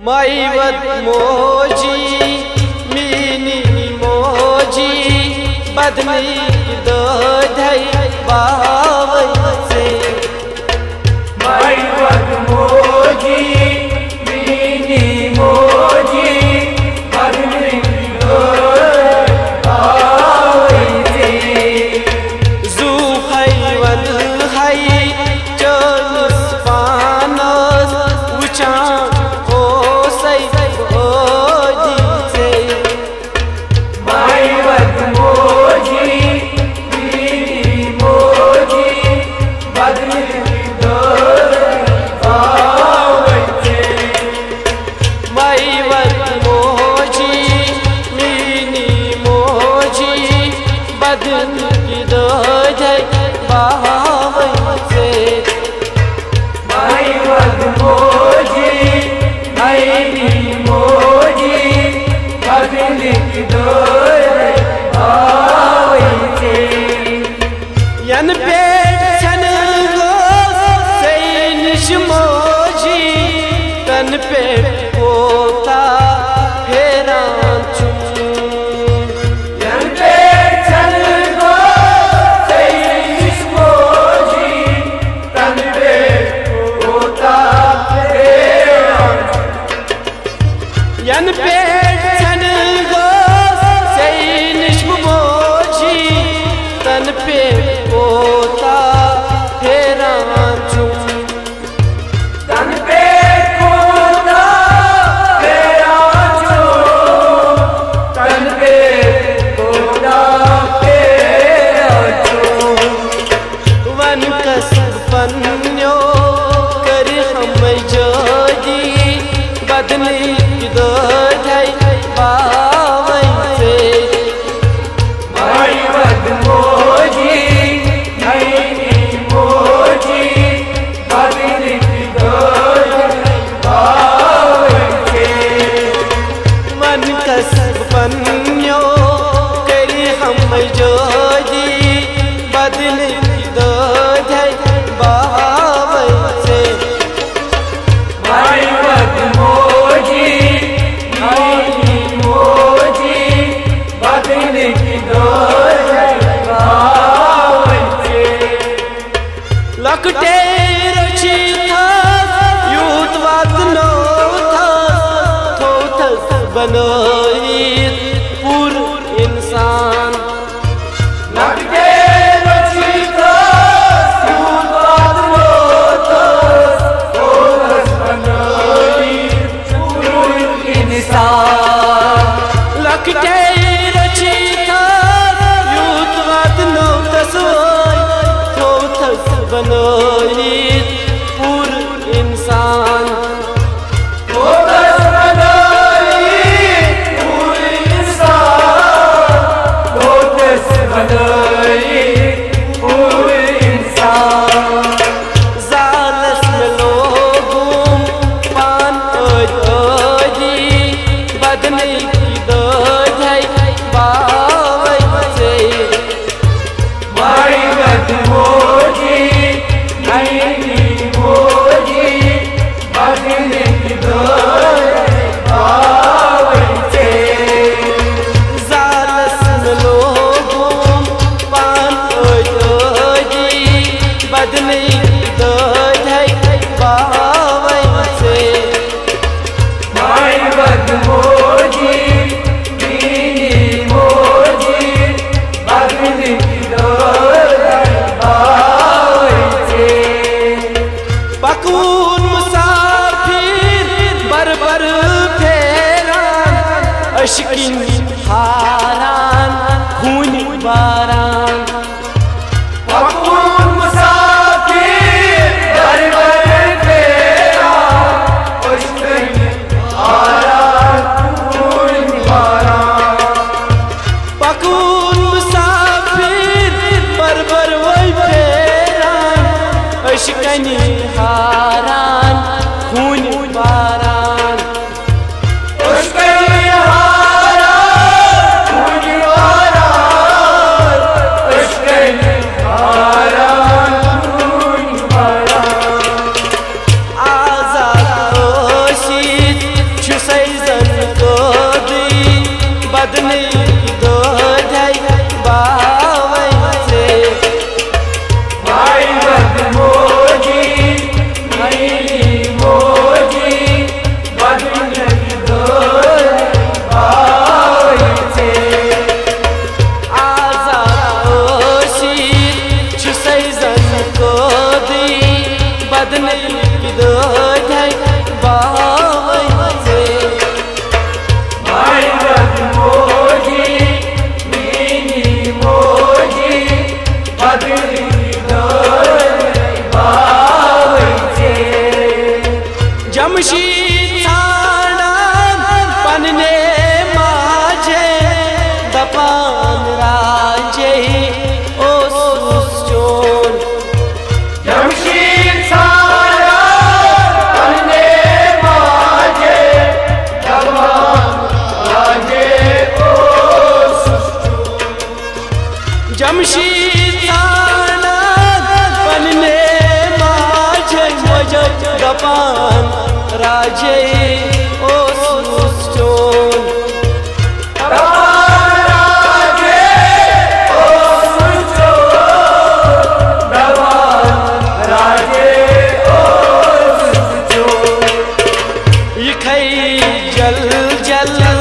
माई वद मोजी मीनी मोजी बदनी दो धई बावई से माई वद मोजी मीनी मोजी बदनी दो बावई से जू हई वद हई चौस पानस उचा यन पेट छन गो सैनिश मोजी तन पे पोता फेरा यन पेट छन गो सैनिश मोजी तन पे पोता फेरा यन पेट छन गो सैनिश मोजी तन पे पोता फेरा तन पे पोता फेरा तन पे पोता फेरा वन कस पन्यो कर हम जोगी बदली दो धई बावई से माई वद मोजी मीनी मोजी बदनी दो बावई से मन कस पन्यो करी हम जोगी बदली दो धई बावई से माई वद मोजी मीनी मोजी बदनी दो बावई से लकटे रुचि था यूथ वात नो था थो थस बनोई पूर इंसान लगते रुचि था यूथ वात नो था थो थस बनोई पूर इंसान लकटे रुचि था यूथ वात नो तसोई थो थस बनोई पूर इंसान जालस में लोगों पान बदनी दो धई बावई से माई वद मोजी मीनी मोजी बदनी दो बावई से जालस में लोगों पान बदनी दो धई बावई से माई वद मोजी मीनी मोजी बदनी दो बावई से पकून मुसाफिर बर फेरा अशकिन हारान खून बारान पकून मुसाफिर बर फेरा अशकिन हारान खून बारान पकून मुसाफिर बर वही फेरा अशकिन हारान खून बारान अशकिन हारान ओ सुचोन जल जल